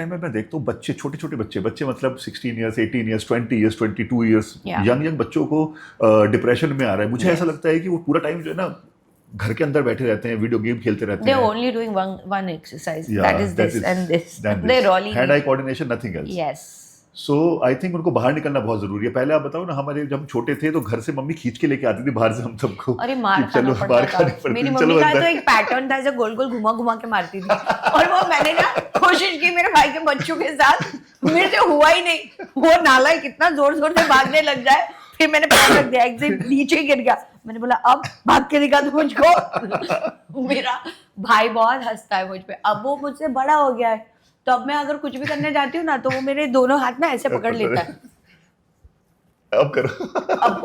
Time में मैं देखता हूँ बच्चे, छोटे छोटे बच्चे मतलब 16 years, 18 years, 20 years, 22 years, young बच्चों को डिप्रेशन में आ रहा है। मुझे ऐसा लगता है कि वो पूरा टाइम जो है ना घर के अंदर बैठे रहते हैं, वीडियो गेम खेलते रहते हैं। They're only doing one exercise. That is this and this. They're rolling. Hand eye coordination, nothing else. Yes. So I think उनको बाहर निकलना बहुत जरूरी है। पहले आप बताओ ना, हमारे जब छोटे थे तो घर से मम्मी खींच के लेके आती थी बाहर से हम सबको। अरे मार खाना पड़ता था। मेरी मम्मी का तो एक पैटर्न था, ऐसे गोल गोल घुमा घुमा के मारती थी। और वो मैंने ना कोशिश की मेरे भाई के बच्चों के साथ, मेरे से हुआ ही नहीं। वो नाला कितना जोर जोर से भागने लग जाए, फिर मैंने पैर रख दिया, एक नीचे गिर गया। मैंने बोला अब भाग के दिखा दो मुझको। मेरा भाई बहुत हंसता है मुझ पे। अब वो मुझसे बड़ा हो गया है, तो अब मैं अगर कुछ भी करने जाती हूँ ना तो वो मेरे दोनों हाथ में ऐसे पकड़ लेता है। अब करो। अब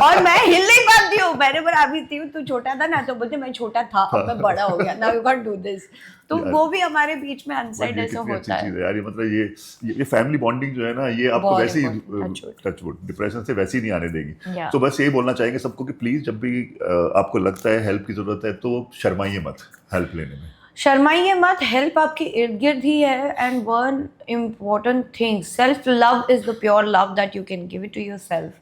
और मैं हिल नहीं पाती हूँ। मैंने बोला अभी तू छोटा था ना, तो बोलते मैं छोटा था, अब मैं बड़ा हो गया, now you can do this. तो वो भी हमारे बीच में अनसाइड ऐसा होता है यार। ये मतलब ये फैमिली बॉन्डिंग जो है ना, ये आपको वैसे ही टचवुड डिप्रेशन से वैसे ही नहीं आने देगी। तो बस यही बोलना चाहेंगे सबको कि प्लीज जब भी आपको लगता है हेल्प की जरूरत है तो शर्माइए मत हेल्प लेने में। शर्माइए मत, हेल्प आपके इर्द गिर्द ही है। And one important thing, self love is the pure love that you can give it to yourself.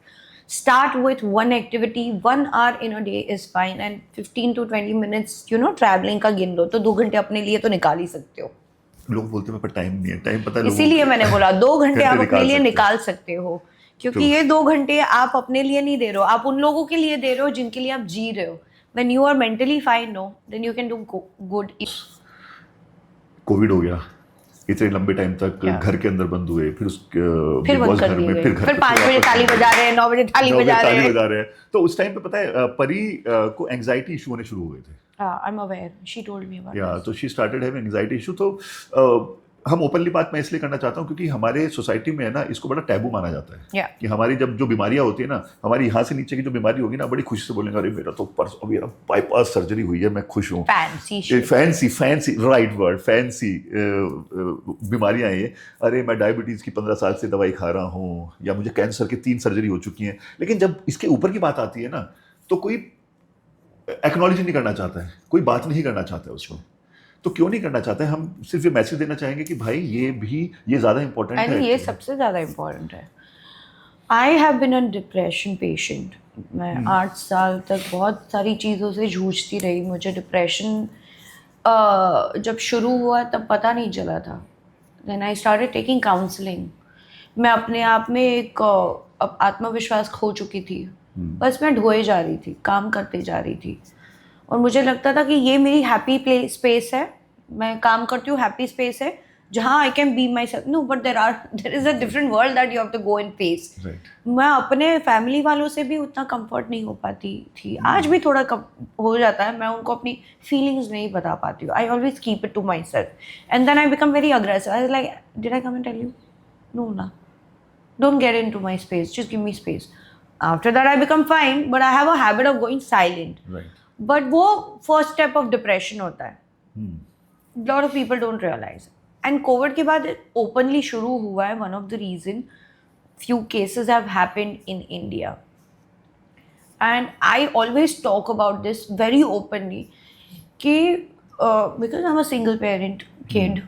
Start with one activity, 1 hour in a day is fine, and 15 to 20 minutes, traveling का गिन लो तो 2 घंटे अपने लिए तो निकाल ही सकते हो। लोग बोलते हैं पर टाइम नहीं है, टाइम पता है, इसीलिए मैंने बोला 2 घंटे आप अपने लिए निकाल सकते हो, क्योंकि ये 2 घंटे आप अपने लिए नहीं दे रहे हो, आप उन लोगों के लिए दे रहे हो जिनके लिए आप जी रहे हो। When you are mentally fine, no, then you can do good. Covid हो गया, इतने लंबे टाइम तक घर के अंदर बंद हुए, फिर बंद कर दिए, फिर 5 बजे ताली बजा रहे हैं, 9 बजे ताली बजा रहे हैं। तो उस टाइम पे पता है परी को एंजाइटी इशू होने शुरू हो गए थे। I'm aware. She told me about this. तो she started having anxiety issue। तो हम ओपनली बात मैं इसलिए करना चाहता हूँ क्योंकि हमारे सोसाइटी में है ना, इसको बड़ा टैबू माना जाता है कि हमारी जब जो बीमारियां होती है ना, हमारी यहाँ से नीचे की जो बीमारी होगी ना, बड़ी खुशी से बोलेंगे अरे मेरा तो परसों मेरा बाईपास सर्जरी हुई है, मैं खुश हूँ। फैंसी राइट वर्ड, फैंसी बीमारियां ये, अरे मैं डायबिटीज की 15 साल से दवाई खा रहा हूँ, या मुझे कैंसर की 3 सर्जरी हो चुकी हैं। लेकिन जब इसके ऊपर की बात आती है ना, तो कोई एक्नॉलेज नहीं करना चाहता है, कोई बात नहीं करना चाहता है उसको। तो क्यों नहीं करना चाहते? हम सिर्फ ये मैसेज देना चाहेंगे कि भाई ये ज़्यादा इम्पोर्टेंट है। ये सबसे ज़्यादा इम्पोर्टेंट है। I have been a depression patient. मैं 8 साल तक बहुत सारी चीज़ों से जूझती रही। मुझे डिप्रेशन जब शुरू हुआ तब पता नहीं चला था। Then I started taking counselling. मैं अपने आप में एक आत्मविश्वास खो चुकी थी। बस मैं ढोए जा रही थी, काम करते जा रही थी, और मुझे लगता था कि ये मेरी हैप्पी स्पेस है, मैं काम करती हूँ, हैप्पी स्पेस है जहाँ I can be myself. No, but there is a different world that you have to go in face. मैं अपने फैमिली वालों से भी उतना कंफर्ट नहीं हो पाती थी। आज भी थोड़ा हो जाता है, मैं उनको अपनी फीलिंग्स नहीं बता पाती हूँ। I always keep it to myself and then I become very aggressive. I like, did I come and tell you? No ना, don't get into my space, just give me space. After that I become fine, but I have a habit of going silent. But वो first step of depression होता है। Lot of people don't realise. And Covid के बाद openly शुरू हुआ है। One of the reason few cases have happened in India, and I always talk about this very openly कि because I'm a single parent kid,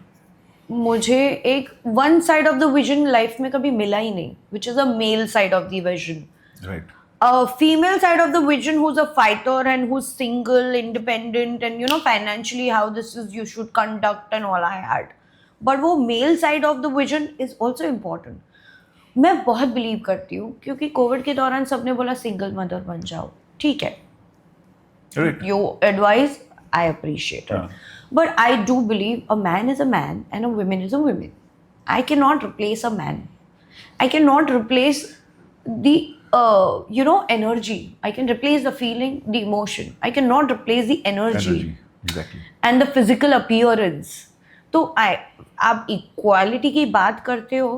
मुझे एक one side of the vision life में कभी मिला ही नहीं, which is a male side of the vision. Right. A female side of the vision who's a fighter and who's single, independent, and financially how this is you should conduct and all I had. But वो male side of the vision is also important. मैं बहुत believe करती हूँ, क्योंकि Covid के दौरान सबने बोला सिंगल मदर बन जाओ, ठीक है, you advise, I appreciate it, but I do believe a man is a man and a women is a women. I can not replace a man. I can not replace the energy. I can replace the feeling, the emotion. I cannot replace the energy. Exactly. And the physical appearance. तो आप equality की बात करते हो,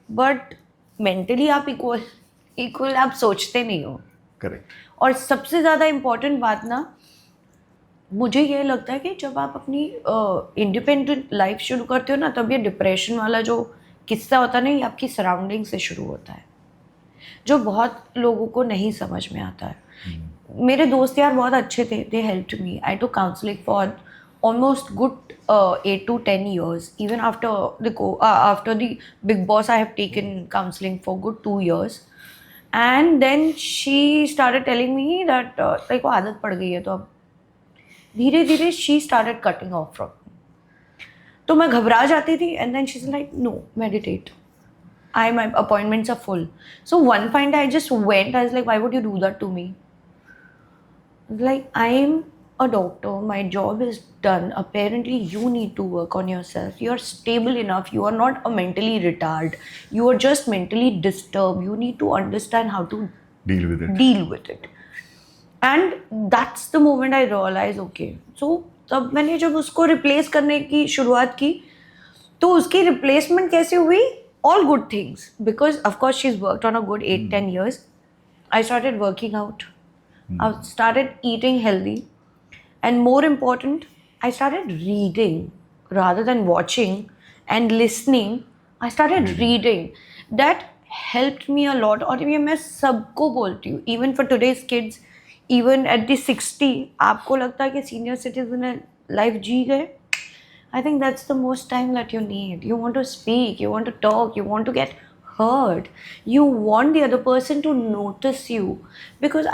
but mentally आप equal आप सोचते नहीं हो. करेक्ट. और सबसे ज़्यादा इम्पोर्टेंट बात ना, मुझे ये लगता है कि जब आप अपनी इंडिपेंडेंट लाइफ शुरू करते हो ना, तब ये डिप्रेशन वाला जो किस्सा होता है ना, ये आपकी सराउंडिंग से शुरू होता है, जो बहुत लोगों को नहीं समझ में आता है. मेरे दोस्त यार बहुत अच्छे थे, दे helped me. I took counselling for almost good 8 to 10 years. Even after the Big Boss, I have taken counseling for good 2 years. And then she started telling me that like वो आदत पड़ गई है तो अब धीरे धीरे she started cutting off from me. तो मैं घबरा जाती थी and then she's like no, meditate. My appointments are full. So one fine day I just went. I was like, why would you do that to me? Like, I'm a doctor. My job is done. Apparently, you need to work on yourself. You are stable enough. You are not a mentally retard. You are just mentally disturbed. You need to understand how to deal with it. And that's the moment I realized, okay. So तब मैंने जब उसको replace करने की शुरुआत की, तो उसकी replacement कैसे हुई? All good things, because of course she's worked on a good 8-10 years. I started working out. I started eating healthy, and more important, I started reading rather than watching and listening. I started reading. That helped me a lot. और ये मैं सबको बोलती हूँ, even for today's kids, even at the 60, आपको लगता है कि senior citizen life जी गए? I think that's the most time that you need. You want to speak, you want to talk, you want to get heard. You want the other person to notice you. Because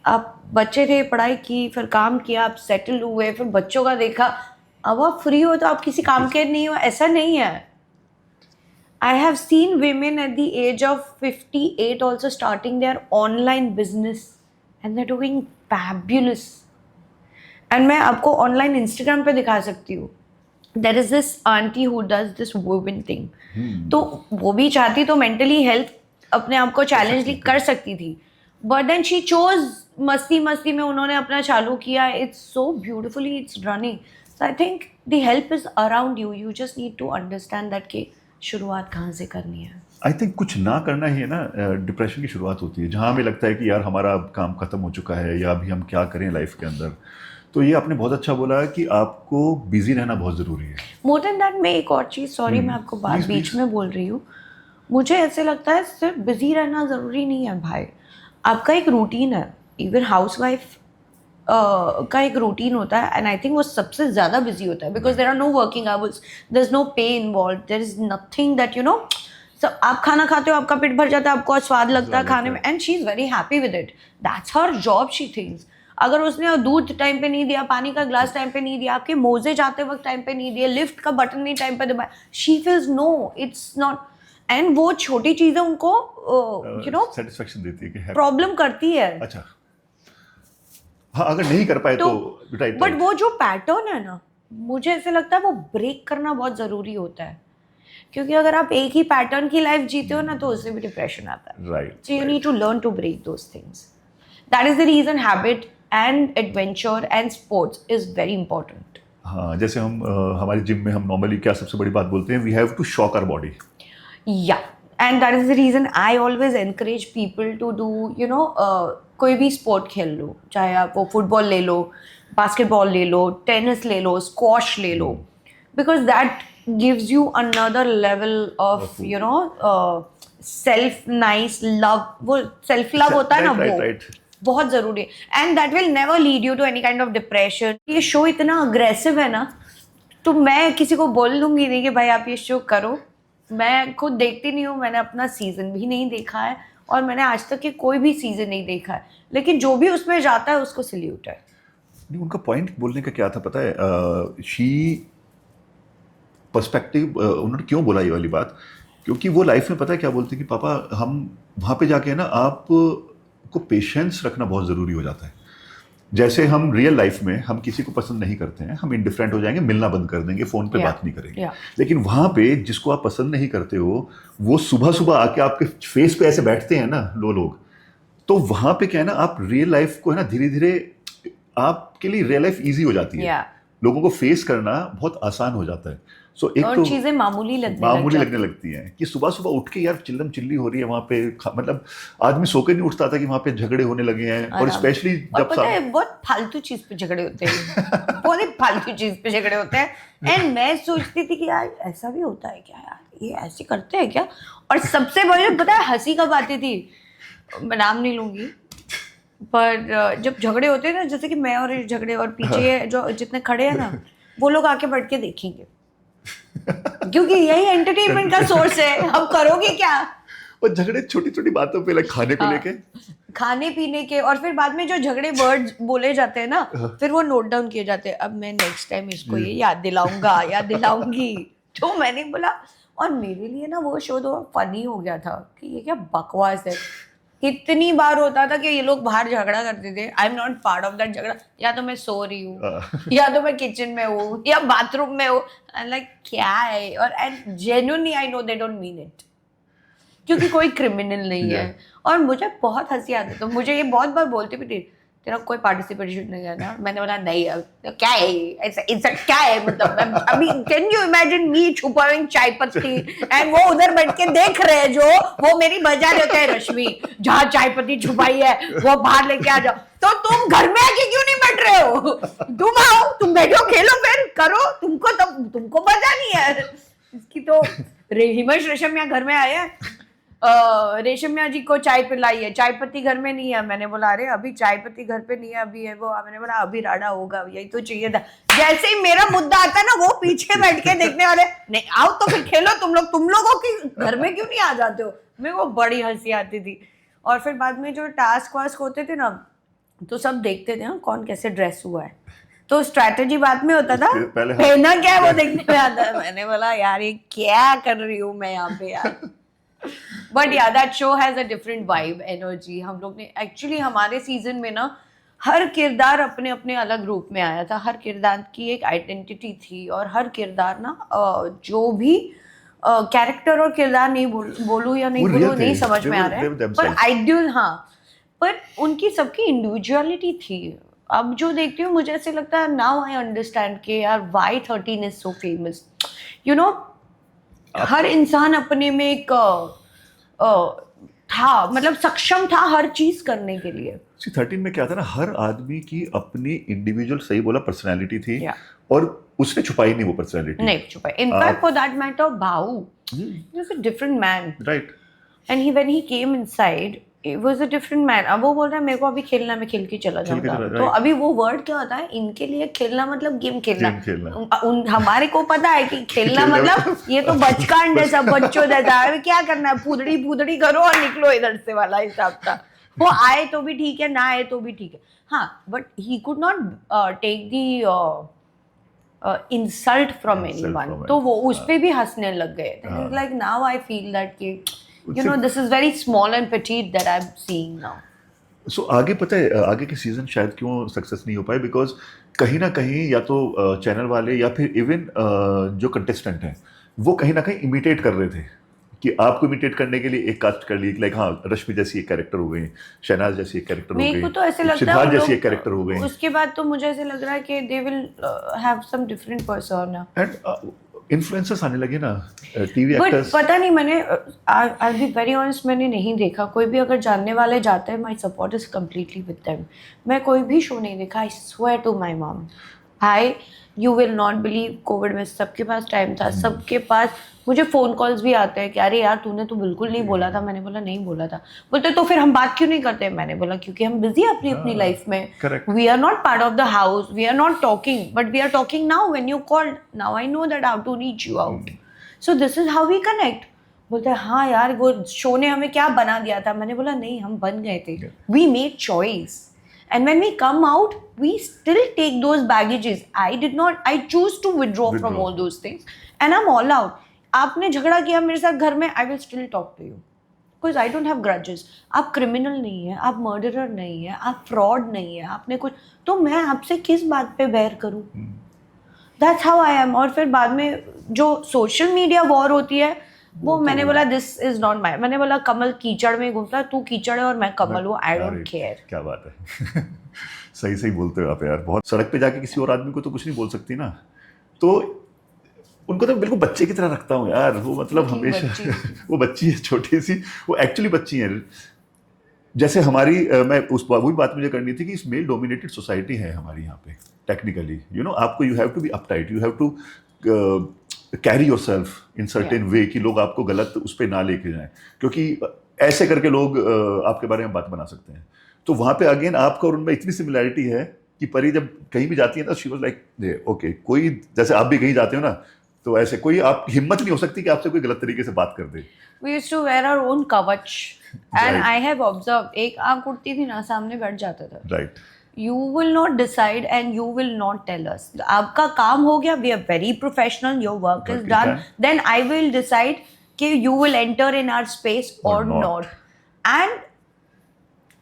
आप बच्चे थे, पढ़ाई की, फिर काम किया, आप settle हुए, फिर बच्चों का देखा, अब आप फ्री हो तो आप किसी काम के नहीं हो, ऐसा नहीं है. I have seen women at the age of 58 also starting their online business and they're doing fabulous. And मैं आपको ऑनलाइन इंस्टाग्राम पे दिखा सकती हूँ. There is this auntie who does this woven thing. तो वो भी चाहती तो मेंटली हेल्थ अपने आप को चैलेंज कर सकती थी. But then she chose, मस्ती में उन्होंने अपना चालू किया. It's so beautifully, it's running. So I think the help is around you. You just need to understand that कि शुरुआत कहाँ से करनी है. आई थिंक कुछ ना करना ही है ना डिप्रेशन की शुरुआत होती है, जहाँ हमें लगता है कि यार हमारा काम खत्म हो चुका है या अभी हम क्या करें लाइफ के अंदर. तो ये आपने बहुत अच्छा बोला कि आपको बिजी रहना बहुत ज़रूरी है. मोर देन दैट, मैं एक और चीज़, सॉरी मैं आपको बात बीच में बोल रही हूँ. मुझे ऐसे लगता है सिर्फ बिजी रहना ज़रूरी नहीं है भाई. आपका एक रूटीन है. इवन हाउसवाइफ का एक रूटीन होता है एंड आई थिंक वो सबसे ज़्यादा बिजी होता है because there are no working hours, there is no pay involve, there is nothing that you know. आप खाना खाते हो, आपका पेट भर जाता है, आपको स्वाद लगता है खाने में and she is very happy with it. That's her job, she thinks. अगर उसने दूध टाइम पे नहीं दिया, पानी का ग्लास टाइम पे नहीं दिया, आपके मोजे जाते वक्त टाइम पे नहीं दिए, लिफ्ट का बटन नहीं टाइम पे दबाया, she feels no it's not. And वो छोटी चीजें उनको यू नो सेटिस्फेक्शन देती है कि प्रॉब्लम करती है. अच्छा हाँ, अगर नहीं कर पाए तो बट वो जो पैटर्न है ना, मुझे ऐसे लगता है वो ब्रेक करना बहुत जरूरी होता है. क्योंकि अगर आप एक ही पैटर्न की लाइफ जीते हो ना तो उससे भी डिप्रेशन आता है. Right. So you need to learn to break those things. That is the reason habit and adventure and sports is very important. हाँ, जैसे हम हमारी जिम में हम नॉर्मली क्या सबसे बड़ी बात बोलते हैं, we have to shock our body. Yeah, and that is the reason I always encourage people to do, you know, कोई भी स्पोर्ट खेल लो, चाहे आप वो फुटबॉल ले लो, बास्केटबॉल ले लो, टेनिस ले लो, स्क्वॉश ले लो, because that gives you another level of you know self nice love. वो self love होता है ना, वो बहुत जरूरी है. And that will never lead you to any kind of depression. ये शो इतना अग्रेसिव है ना, तो मैं किसी को बोल दूंगी नहीं कि भाई आप ये शो करो. मैं खुद देखती नहीं हूँ, मैंने अपना सीजन भी नहीं देखा है और मैंने आज तक के कोई भी सीजन नहीं देखा है, लेकिन जो भी उसमें जाता है उसको सल्यूट है. नहीं, उनका पॉइंट बोलने का क्या था पता है, शी पर्सपेक्टिव, उन्होंने क्यों बोला ये वाली बात, क्योंकि वो लाइफ में पता है क्या बोलते हैं कि पापा हम वहाँ पे जाके ना आपको पेशेंस रखना बहुत ज़रूरी हो जाता है. जैसे हम रियल लाइफ में हम किसी को पसंद नहीं करते हैं, हम इंडिफरेंट हो जाएंगे, मिलना बंद कर देंगे, फ़ोन पे बात नहीं करेंगे. लेकिन वहाँ पे जिसको आप पसंद नहीं करते हो वो सुबह सुबह आके आपके फेस पे ऐसे बैठते हैं ना लोग, तो वहाँ पे क्या है ना, आप रियल लाइफ को है ना धीरे धीरे आपके लिए रियल लाइफ ईजी हो जाती है. लोगों को फेस करना बहुत आसान हो जाता है. सो एक तो चीजें मामूली लगने लगती हैं कि सुबह सुबह उठ के यार चिल्लम चिल्ली हो रही है वहाँ पे, मतलब आदमी सो के नहीं उठता था कि वहाँ पे झगड़े होने लगे हैं. और स्पेशली जब पता है बहुत फालतू चीज पे झगड़े होते हैं, बहुत ही फालतू चीज पे झगड़े होते हैं. एंड मैं सोचती थी कि यार ऐसा भी होता है क्या, यार ये ऐसे करते हैं क्या. और सबसे बड़ी पता है हंसी कब आती थी, मैं नाम नहीं लूंगी, पर जब झगड़े होते हैं ना, जैसे कि मैं और ये झगड़े और पीछे जो जितने खड़े हैं ना, वो लोग आके बैठ के देखेंगे क्योंकि यही एंटरटेनमेंट का सोर्स है। अब करोगे क्या? और झगड़े छोटी छोटी बातों पे, लाइक खाने को लेके, खाने पीने के, और फिर बाद में जो झगड़े वर्ड्स बोले जाते हैं ना, फिर वो नोट डाउन किए जाते हैं। अब मैं नेक्स्ट टाइम इसको ये याद दिलाऊंगा या दिलाऊंगी। तो मैंने बोला, और मेरे लिए ना वो शो तो फनी हो गया था कि ये क्या बकवास है। कितनी बार होता था कि ये लोग बाहर झगड़ा करते थे, I am not part of that झगड़ा, या तो मैं सो रही हूँ या तो मैं किचन में हूँ या बाथरूम में हूँ, लाइक क्या है। और and genuinely I know they don't mean it, क्योंकि कोई क्रिमिनल नहीं है। और मुझे बहुत हंसी आती, तो मुझे ये बहुत बार बोलते भी थे, तेरा कोई पार्टिसिपेशन नहीं है ना? मैंने बोला नहीं, अब तो क्या है ऐसा क्या है, मतलब अभी कैन यू इमेजिन मी छुपाएंगे चाय पत्ती एंड वो उधर बैठ के देख रहे हैं, जो वो मेरी बजा देते हैं, रश्मि जहाँ चाय पत्ती छुपाई है वो बाहर लेके आ जाओ। तो तुम घर में आके क्यों नहीं बैठ रहे हो? तुम आओ, तुम बैठो, खेलो, फिर करो, तुमको मजा नहीं है इसकी। तो हिमेश रेशमिया घर में आए हैं, रेशमिया जी को चाय पिलाई है, चाय पत्ती घर में नहीं है। मैंने बोला अरे अभी चाय पत्ती घर पे नहीं है, अभी है वो। मैंने बोला अभी राडा होगा, यही तो चाहिए था। जैसे ही मेरा मुद्दा आता है ना, वो पीछे बैठ के देखने वाले, नहीं आओ तो फिर खेलो तुम लोगों की घर में क्यों नहीं आ जाते हो? मेरे को बड़ी हंसी आती थी। और फिर बाद में जो टास्क वास्क होते थे ना, तो सब देखते थे हाँ कौन कैसे ड्रेस हुआ है, तो स्ट्रैटेजी बाद में होता था, पहना क्या है वो देखने में आता है। मैंने बोला यार ये क्या कर रही हूँ मैं यहाँ पे यार। बट या that show has a different vibe, energy. हम लोग ने एक्चुअली हमारे सीजन में ना हर किरदार अपने अपने अलग रूप में आया था, हर किरदार की एक आइडेंटिटी थी, और हर किरदार ना जो भी कैरेक्टर और किरदार नहीं बोलूँ या नहीं बोलूँ नहीं समझ में आ रहा है, पर आइडियल हाँ, पर उनकी सबकी इंडिविजुअलिटी थी। अब जो देखती हूँ मुझे ऐसे लगता है नाउ आई अंडरस्टैंड के यार why 13 is so famous. You know, हर इंसान अपने में एक था, मतलब सक्षम था हर चीज करने के लिए। 13 में क्या था ना, हर आदमी की अपनी इंडिविजुअल, सही बोला, पर्सनालिटी थी, और उसने छुपाई नहीं वो पर्सनालिटी, नहीं छुपाई। In fact for that matter Bahu was a different man, right, and when he came inside it was a different man. अब वो बोल रहा है मेरे को अभी खेलना, मैं खेल के चला जाऊंगा। तो अभी वो वर्ड क्या होता है इनके लिए, खेलना मतलब गेम खेलना। हमारे को पता है कि खेलना मतलब ये तो बचकान जैसा, बच्चों जैसा है, क्या करना है, पूदड़ी करो और निकलो इधर से वाला हिसाब था। वो आए तो भी ठीक है, ना आए तो भी ठीक है। हाँ, but he could not take the insult from anyone, तो वो उस पे भी हंसने लग गए। Like now I feel that कि you know this is very small and petite that I'm seeing now. So आगे पता है, आगे के सीजन शायद क्यों सक्सेस नहीं हो पाए, बिकॉज कहीं ना कहीं या तो चैनल वाले या फिर इवन जो कंटेस्टेंट हैं वो कहीं ना कहीं इमिटेट कर रहे थे, कि आपको इमिटेट करने के लिए एक कास्ट कर ली, लाइक हाँ रश्मि जैसी एक कैरेक्टर हो गई, शहनाज जैसी एक कैरेक्टर हो गई, मेरे को तो ऐसे लगता है सिद्धार्थ जैसी एक कैरेक्टर हो गई। उसके बाद तो मुझे ऐसे लग रहा है कि they will have some different persona, and influencers आने लगे ना, टीवी एक्टर्स। पता नहीं, मैंने I will be very honest, मैंने नहीं देखा। कोई भी अगर जानने वाले जाते हैं, my support is completely with them. मैं कोई भी शो नहीं देखा, I swear to my mom. You will not believe, Covid में सबके पास टाइम था, सबके पास। मुझे फ़ोन कॉल्स भी आते हैं कि अरे यार तूने तो बिल्कुल नहीं बोला था। मैंने बोला नहीं बोला था। बोलते तो फिर हम बात क्यों नहीं करते? मैंने बोला क्योंकि हम बिजी हैं अपनी अपनी लाइफ में, we are not part of the house, we are not talking, but we are talking now when you called, now I know that how to reach you out, so this is how we connect. बोलते हैं हाँ यार वो show ने हमें क्या बना दिया था। मैंने बोला नहीं, हम बन गए थे, we made choice, and when we come out we still take those baggages. I choose to withdraw from all those things and I'm all out. आपने झगड़ा किया मेरे साथ घर में, I will still talk to you because I don't have grudges. आप criminal नहीं है, आप मर्डरर नहीं है, आप फ्रॉड नहीं है, आपने कुछ, तो मैं आपसे किस बात पे बैर करूं? That's how I am. और फिर बाद में जो सोशल मीडिया वॉर होती है वो मैंने बोला दिस इज नॉट माई, मैंने बोला कमल कीचड़ में घूमता है, तू कीचड़ है और मैं कमल हूँ, आई डोंट केयर। क्या बात है सही सही बोलते हो आप यार। बहुत सड़क पे जाके किसी और आदमी को तो कुछ नहीं बोल सकती ना, तो उनको तो बिल्कुल बच्चे की तरह रखता हूँ यार। वो मतलब हमेशा वो बच्ची है छोटी सी, वो एक्चुअली बच्ची है। जैसे हमारी मैं उस वही बात मुझे करनी थी कि इस मेल डोमिनेटेड सोसाइटी है हमारी यहाँ पे टेक्निकली, यू नो, आपको you have to be uptight, you have to carry yourself in certain way कि लोग आपको गलत उस पर ना लेके जाएं, क्योंकि ऐसे करके लोग आपके बारे में बात बना सकते हैं। तो वहाँ पे अगेन आपका और उनमें इतनी सिमिलैरिटी है कि परी जब कहीं भी जाती है ना, शी वाज लाइक ओके, कोई जैसे आप भी कहीं जाते हो ना, तो ऐसे कोई आप हिम्मत नहीं हो सकती कि आपसे कोई गलत तरीके से बात कर दे. We used to wear our own कवच and Right. I have observed, एक आंख उठती थी ना, सामने बैठ जाता था. Right. You will not decide and you will not tell us. आपका काम हो गया, we are very professional, your work is done. Then I will decide कि you will enter in our space or not. And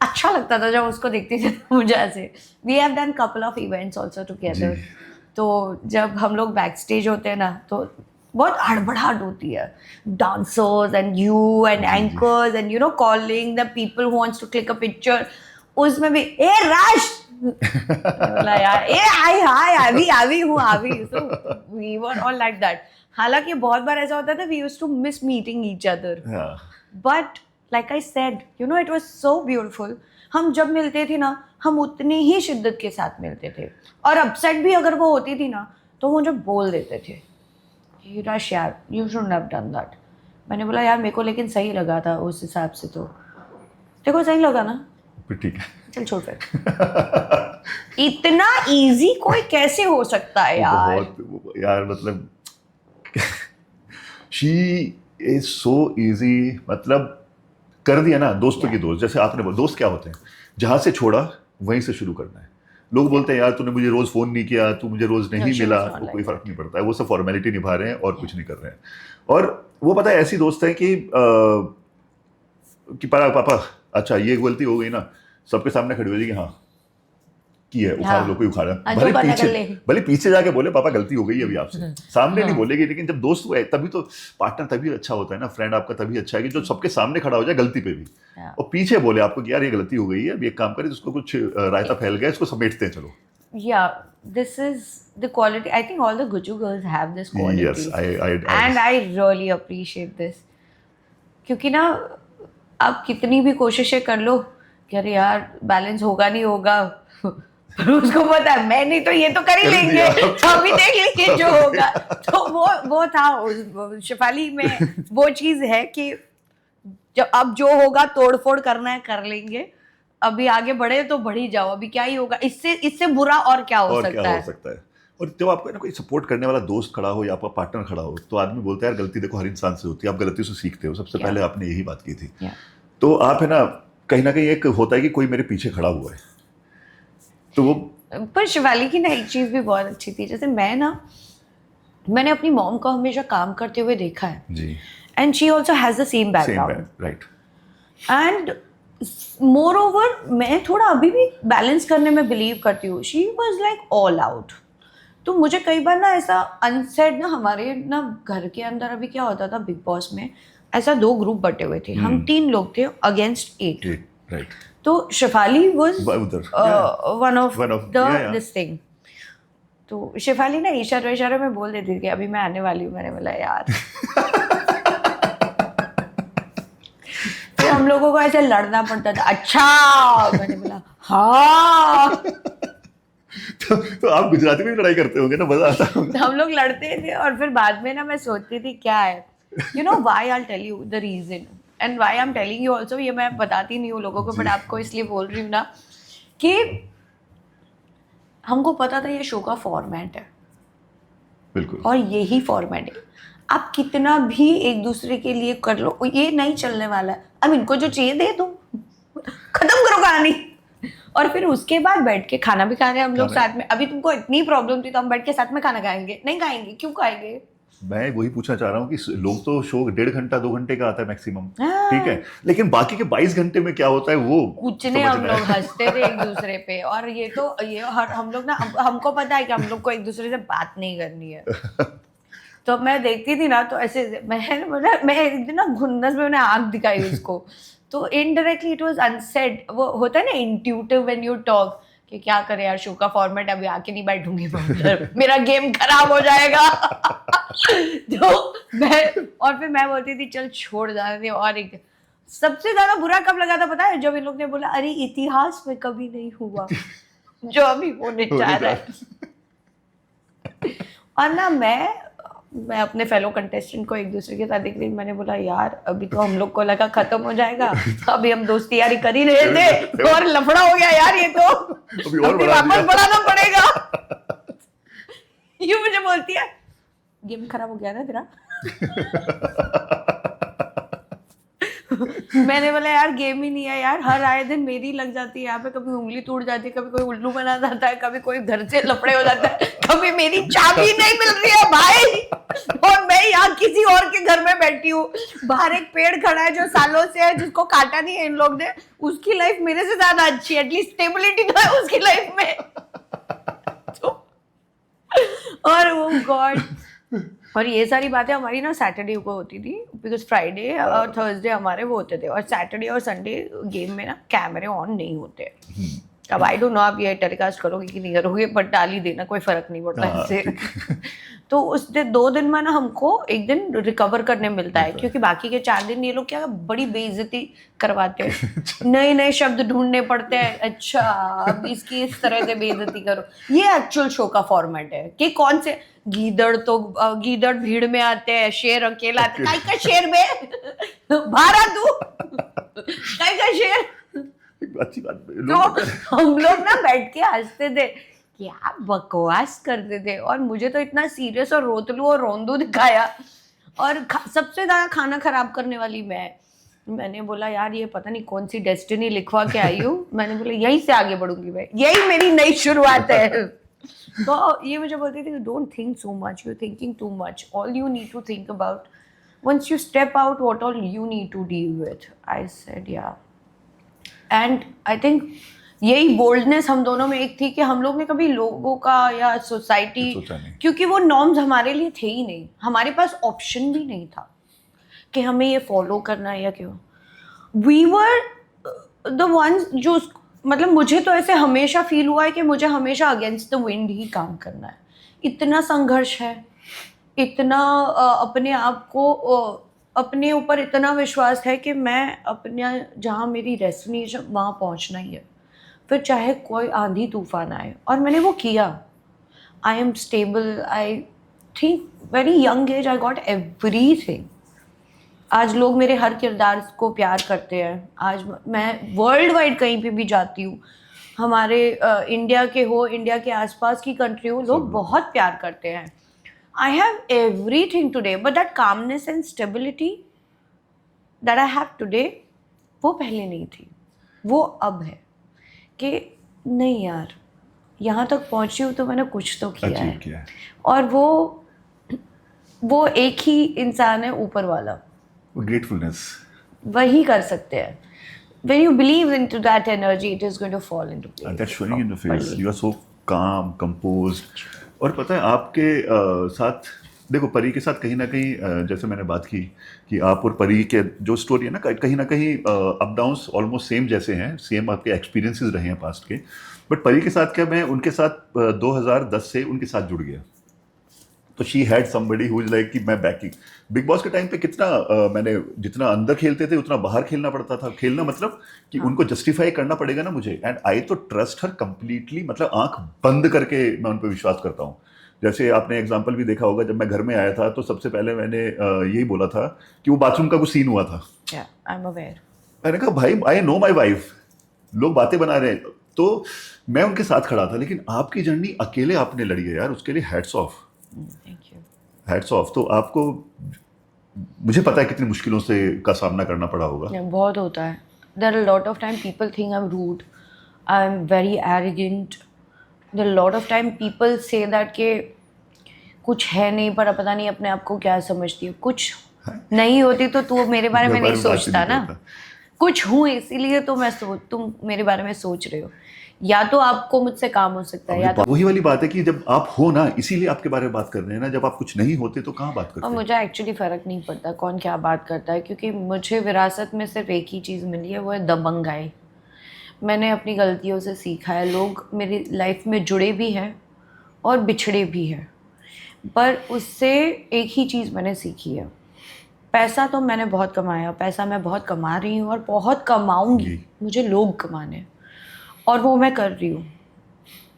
अच्छा लगता था जब उसको देखती थी मुझे ऐसे. We have done couple of events also together. तो जब हम लोग बैक स्टेज होते हैं ना, तो बहुत हड़बड़ाहट होती है. Dancers and you and anchors and calling the people who wants to click a picture. उसमें भी ए राश बोला यार, ए हाय आवी हूँ. So we were all like that. हालांकि बहुत बार ऐसा होता था, we used to miss meeting each other. But like I said, it was so beautiful. हम जब मिलते थे ना, हम उतनी ही शिद्दत के साथ मिलते थे. और अपसेट भी अगर वो होती थी ना, तो मुझे बोल देते थे, रश यार, you shouldn't have done that. मैंने बोला यार, मेरे को लेकिन सही लगा था उस हिसाब से. तो देखो सही लगा ना, ठीक है, चल छोड़ फिर. इतना इजी कोई कैसे हो सकता है यार? बहुत यार, मतलब शी इज सो इजी. मतलब कर दिया ना, दोस्तों की दोस्त. जैसे आपने बोला, दोस्त क्या होते हैं? जहां से छोड़ा वहीं से शुरू करना है. लोग बोलते हैं यार तूने मुझे रोज फोन नहीं किया, तू मुझे रोज नहीं मिला, तो कोई फर्क नहीं पड़ता है. वो सब फॉर्मेलिटी निभा रहे हैं और कुछ नहीं कर रहे हैं. और वो पता है ऐसी दोस्त है कि पापा अच्छा ये गलती हो गई ना, सबके सामने खड़ी हो जाएगी, हाँ की है, उखाड़ लो, कोई उखाड़ा. भले पीछे जाके बोले पापा गलती हो गई है अभी आपसे, सामने नहीं बोलेगी. लेकिन जब दोस्त हुआ है, तभी तो पार्टनर तभी अच्छा होता है ना, फ्रेंड आपका तभी अच्छा है कि जो सबके सामने खड़ा हो जाए गलती पे भी, और पीछे बोले आपको कि यार ये गलती हो गई है, अभी एक काम करें, जिसको कुछ रायता फैल गया इसको समेटते हैं, चलो. Yeah, this is the quality. I think all the Guju girls have this quality. Yes, and I really appreciate this. क्योंकि ना आप कितनी भी कोशिशें कर लो कि अरे यार बैलेंस होगा नहीं होगा, पर उसको पता है मैं नहीं तो ये तो कर ही लेंगे, अभी देख लेंगे जो होगा. तो वो था शेफाली में, वो चीज है कि जब अब जो होगा तोड़फोड़ करना है कर लेंगे, अभी आगे बढ़े तो बढ़ ही जाओ, अभी क्या ही होगा, इससे बुरा और क्या हो सकता है. और जब आपको ना कोई सपोर्ट करने वाला दोस्त खड़ा हो या आपका पार्टनर खड़ा हो, तो आदमी बोलता है यार गलती देखो हर इंसान से होती है, आप गलतियों से सीखते हो. सबसे पहले आपने यही बात की थी. तो आप है ना कहीं एक होता है कि कोई मेरे पीछे खड़ा हुआ है, तो वो. पर शिवाली की ना एक चीज भी बहुत अच्छी थी. जैसे मैंने अपनी मॉम को हमेशा काम करते हुए देखा है जी, and she also has the same background, right. And moreover मैं थोड़ा अभी भी बैलेंस करने में बिलीव करती हूँ. She was like all out. तो मुझे कई बार ना ऐसा अनसेड ना, हमारे ना घर के अंदर अभी क्या होता था बिग बॉस में, ऐसा 2 ग्रुप बटे हुए थे. हम 3 लोग थे अगेंस्ट 8, राइट. तो Shefali was one of the this thing. तो शेफाली ना इशारे में बोल देती थी कि अभी मैं आने वाली हूँ. मैंने बोला यार फिर हम लोगों को ऐसे लड़ना पड़ता था. अच्छा, मैंने बोला हाँ. तो आप गुजराती में भी लड़ाई करते होंगे ना, मजा आता होगा. हम लोग लड़ते थे और फिर बाद में ना मैं सोचती थी क्या है, why I will tell you the reason and why I am telling you also. ये मैं बताती नहीं हूँ लोगों को, बट आपको इसलिए बोल रही हूँ ना कि हमको पता था ये शो का फॉर्मेट है, बिल्कुल, और यही फॉर्मेट है. आप कितना भी एक दूसरे के लिए कर लो, ये नहीं चलने वाला है. अब इनको जो चाहिए दे दो, खत्म करो कहानी. और फिर उसके बाद बैठ के खाना भी खा रहे हैं हम लोग साथ में. अभी तुमको इतनी प्रॉब्लम थी तो हम बैठ के साथ में खाना खाएंगे? नहीं खाएंगे. क्यों खाएंगे? मैं वही पूछना चाह रहा हूँ कि लोग तो शो 1.5 घंटा 2 घंटे का आता है मैक्सिमम, ठीक है, लेकिन बाकी के 22 घंटे में क्या होता है वो कुछ नहीं. हम लोग हंसते थे एक दूसरे पे, और ये हम लोग ना, हमको पता है कि हम लोग को एक दूसरे से बात नहीं करनी है. तो मैं देखती थी ना, तो ऐसे मैं इतना घुन्नस में मैंने आँख दिखाई उसको. तो इनडायरेक्टली इट वाज अनसेड. वो होता है ना इंट्यूटिव व्हेन यू टॉक कि क्या करे यार, शो का फॉर्मेट अभी आके नहीं बैठूंगी, मेरा गेम खराब हो जाएगा. तो और फिर मैं बोलती थी चल छोड़ जाने दे. और एक सबसे ज्यादा बुरा कब लगा था पता है? जब इन लोग ने बोला अरे इतिहास में कभी नहीं हुआ जो अभी होने जा रहा है. और ना मैं अपने फेलो कंटेस्टेंट को एक दूसरे के साथ देख रही, मैंने बोला यार अभी तो हम लोग को लगा खत्म हो जाएगा, अभी हम दोस्ती यारी कर ही रहे थे और लफड़ा हो गया यार, ये तो अभी वापस बढ़ाना पड़ेगा। ये मुझे बोलती है गेम खराब हो गया ना तेरा। मैंने बोला यार गेम ही नहीं है यार, हर आए दिन मेरी लग जाती है यहाँ पे, कभी उंगली टूट जाती है, कभी कोई उल्लू बना जाता है, कभी कोई घर से लफड़े हो जाता है, कभी मेरी चाबी नहीं मिल रही है भाई, और मैं यहाँ किसी और के घर में बैठी हूँ, बाहर एक पेड़ खड़ा है जो सालों से है, जिसको काटा नहीं है इन लोग ने, उसकी लाइफ मेरे से ज्यादा अच्छी है, एटलीस्ट स्टेबिलिटी तो है उसकी लाइफ में। और वो गॉड, और ये सारी बातें हमारी ना सैटरडे को होती थी, बिकॉज फ्राइडे और थर्सडे हमारे वो होते थे, और सैटरडे और संडे गेम में ना कैमरे ऑन नहीं होते। अब आई डोंट नो आप ये टेलीकास्ट करोगे कि नहीं करोगे, बट डाल ही देना, कोई फर्क नहीं पड़ता इससे। तो उस 2 दिन में ना हमको एक दिन रिकवर करने मिलता है, क्योंकि बाकी के 4 दिन ये लोग क्या बड़ी बेइज्जती करवाते हैं, नए नए शब्द ढूंढने पड़ते हैं, अच्छा अब इसकी इस तरह से बेइज्जती करो। ये एक्चुअल शो का फॉर्मेट है कि कौन से गीदड़, तो गीदड़ भीड़ में आते हैं, शेर अकेला आते, काई का शेर में भारा तू, काई का शेर। अच्छी बात। तो हम लोग ना बैठ के हंसते थे, क्या बकवास करते थे, और मुझे तो इतना सीरियस और रोतलू और रोंदू दिखाया, और सबसे ज्यादा खाना खराब करने वाली मैंने बोला यार ये पता नहीं कौन सी डेस्टिनी लिखवा के आई हूँ, मैंने बोला यहीं से आगे बढ़ूंगी मैं, यही मेरी नई शुरुआत है। तो ये मुझे बोलती थी don't think so much, you thinking too much, all you need to think about once you step out what all you need to deal with. I said yeah, and I think यही boldness हम दोनों में एक थी कि हम लोग ने कभी लोगों का या सोसाइटी, क्योंकि वो नॉर्म्स हमारे लिए थे ही नहीं, हमारे पास ऑप्शन भी नहीं था कि हमें ये फॉलो करना है या क्यों। वी वर द वंस जो, मतलब मुझे तो ऐसे हमेशा फील हुआ है कि मुझे हमेशा अगेंस्ट द विंड ही काम करना है, इतना संघर्ष है, इतना अपने आप को अपने ऊपर इतना विश्वास है कि मैं अपना जहाँ मेरी डेस्टिनेशन वहाँ पहुँचना ही है, फिर चाहे कोई आंधी तूफान आए, और मैंने वो किया। I am stable, I think very young age I got everything. आज लोग मेरे हर किरदार को प्यार करते हैं, आज मैं वर्ल्ड वाइड कहीं पे भी जाती हूँ, हमारे इंडिया के हो, इंडिया के आसपास की कंट्री हो, लोग बहुत प्यार करते हैं। I have everything today, but that calmness and stability that I have today, वो पहले नहीं थी, वो अब है कि नहीं यार यहाँ तक पहुँची हूँ तो मैंने कुछ तो किया है। और वो एक ही इंसान है ऊपर वाला, ग्रेटफुलनेस वही कर सकते हैं। When you believe into that energy, it is going to fall into place. That's showing in the face. You are so calm, composed. और पता है आपके साथ, देखो परी के साथ कहीं ना कहीं जैसे मैंने बात की कि आप और परी के जो स्टोरी है ना, कहीं ना कहीं अप डाउन्स ऑलमोस्ट सेम जैसे हैं, सेम आपके एक्सपीरियंसेस रहे हैं पास्ट के। बट परी के साथ क्या, मैं उनके साथ 2010 से उनके साथ जुड़ गया, तो she had somebody who is like कि मैं बैकिंग। बिग बॉस के टाइम पे कितना मैंने जितना अंदर खेलते थे उतना बाहर खेलना पड़ता था, खेलना मतलब कि उनको जस्टिफाई करना पड़ेगा ना मुझे, एंड आई तो ट्रस्ट हर कंप्लीटली, मतलब आंख बंद करके मैं उन पर विश्वास करता हूँ। जैसे आपने एग्जांपल भी देखा होगा, जब मैं घर में आया था तो सबसे पहले मैंने यही बोला था कि वो बाथरूम का कुछ सीन हुआ था, मैंने कहा भाई आई नो माई वाइफ, लोग बातें बना रहे हैं, तो मैं उनके साथ खड़ा था। लेकिन आपकी जर्नी अकेले आपने लड़ी है यार, उसके लिए हैट्स ऑफ, हैट्स ऑफ। तो आपको, मुझे पता है कितनी मुश्किलों से का सामना करना पड़ा होगा। बहुत होता है। There are a lot of time people think I'm rude, I'm very arrogant. There are a lot of time people say that कि कुछ है नहीं, पर पता नहीं अपने आप को क्या समझती है, कुछ नहीं होती तो तू मेरे बारे में नहीं सोचता ना, कुछ हूँ इसीलिए तो मैं तुम मेरे बारे में सोच रहे हो, या तो आपको मुझसे काम हो सकता है, या तो वही वाली बात है कि जब आप हो ना, इसीलिए आपके बारे में बात कर रहे हैं ना, जब आप कुछ नहीं होते तो कहाँ बात करते हैं। और मुझे एक्चुअली फ़र्क नहीं पड़ता कौन क्या बात करता है, क्योंकि मुझे विरासत में सिर्फ एक ही चीज़ मिली है, वो है दबंगाई। मैंने अपनी गलतियों से सीखा है, लोग मेरी लाइफ में जुड़े भी हैं और बिछड़े भी हैं, पर उससे एक ही चीज़ मैंने सीखी है, पैसा तो मैंने बहुत कमाया, पैसा मैं बहुत कमा रही हूँ और बहुत कमाऊँगी, मुझे लोग कमाने, और वो मैं कर रही हूँ।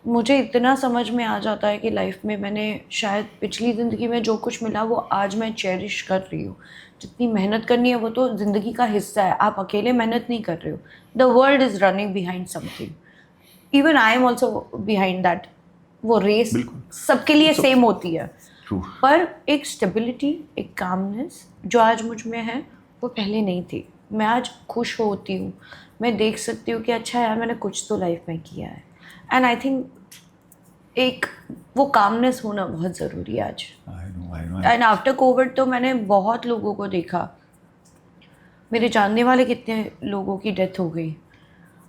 मुझे इतना समझ में आ जाता है कि लाइफ में मैंने शायद पिछली ज़िंदगी में जो कुछ मिला वो आज मैं चेरिश कर रही हूँ। जितनी मेहनत करनी है वो तो ज़िंदगी का हिस्सा है, आप अकेले मेहनत नहीं कर रहे हो। The world is running behind something, even I am also behind that. वो रेस बिल्कुल। सबके लिए सेम होती है, True. पर एक स्टेबिलिटी, एक कामनेस जो आज मुझ में है वो पहले नहीं थी। मैं आज खुश होती हूँ, मैं देख सकती हूँ कि अच्छा यार मैंने कुछ तो लाइफ में किया है। एंड आई थिंक एक वो कामनेस होना बहुत ज़रूरी है आज। I know. And after Covid तो मैंने बहुत लोगों को देखा, मेरे जानने वाले कितने लोगों की डेथ हो गई,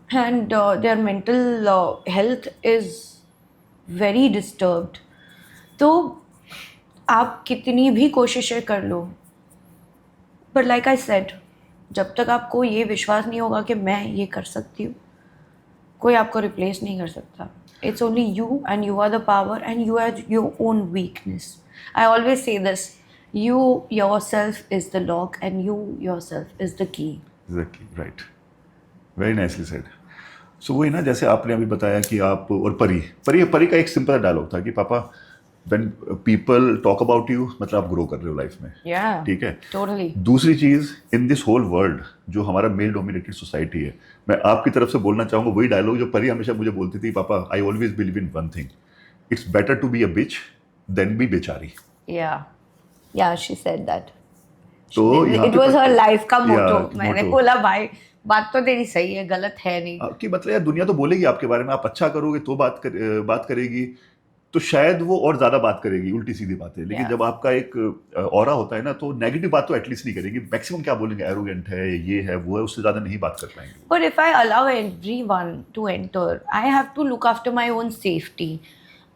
and their mental health is very disturbed. तो आप कितनी भी कोशिशें कर लो, बट लाइक आई सेड, जब तक आपको ये विश्वास नहीं होगा कि मैं ये कर सकती हूँ, कोई आपको रिप्लेस नहीं कर सकता। It's only you and you are the power and you are your own weakness. I always say this, you yourself is the lock and you yourself is the key. Exactly, right. Very nicely said. So वही ना, जैसे आपने अभी बताया कि आप और परी का एक सिंपल डायलॉग था कि पापा when people talk about you मतलब आप ग्रो कर रहे हो लाइफ में। Yeah, ठीक है, totally. दूसरी चीज, इन दिस होल वर्ल्ड जो हमारा मेल डोमिनेटेड सोसाइटी है, मैं आपकी तरफ से बोलना चाहूंगा वही डायलॉग जो परी हमेशा मुझे बोलती थी, पापा I always believe in one thing, it's better to be a bitch than be बेचारी। Yeah, she said that. तो It was her life का मोटो। मैंने motto। बोला भाई बात तो तेरी सही है, गलत है नहीं। कि मतलब यार दुनिया तो बोलेगी आपके बारे में, आप अच्छा करोगे तो बात करेगी, तो शायद वो और ज्यादा बात करेगी, उल्टी सीधी बातें। लेकिन Yeah. जब आपका एक ऑरा होता है ना, तो नेगेटिव बात तो एटलीस्ट नहीं करेगी। मैक्सिमम क्या बोलेंगे, एरोगेंट है, ये है, वो है, उससे ज्यादा नहीं बात कर पाएंगे। But if I allow everyone to enter, I have to look after my own safety.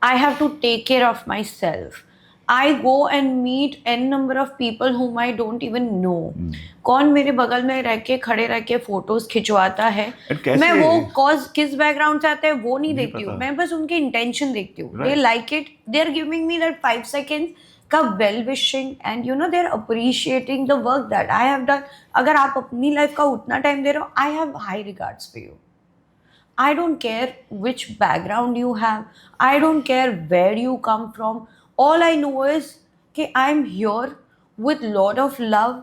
I have to take care of myself. I go and meet n number of people whom I don't even know. कौन मेरे बगल में रह के खड़े रह के photos खिंचवाता है, मैं वो किस बैकग्राउंड से आता है वो नहीं देखती हूँ, मैं बस उनके इंटेंशन देखती हूँ। They like it, they are giving me that 5 seconds का well wishing and you know they are appreciating the work that I have done. अगर आप अपनी लाइफ का उतना टाइम दे रहे हो, I have high regards for you. I don't care which background you have. I don't care where you come from. All I know is कि I'm here with lot of love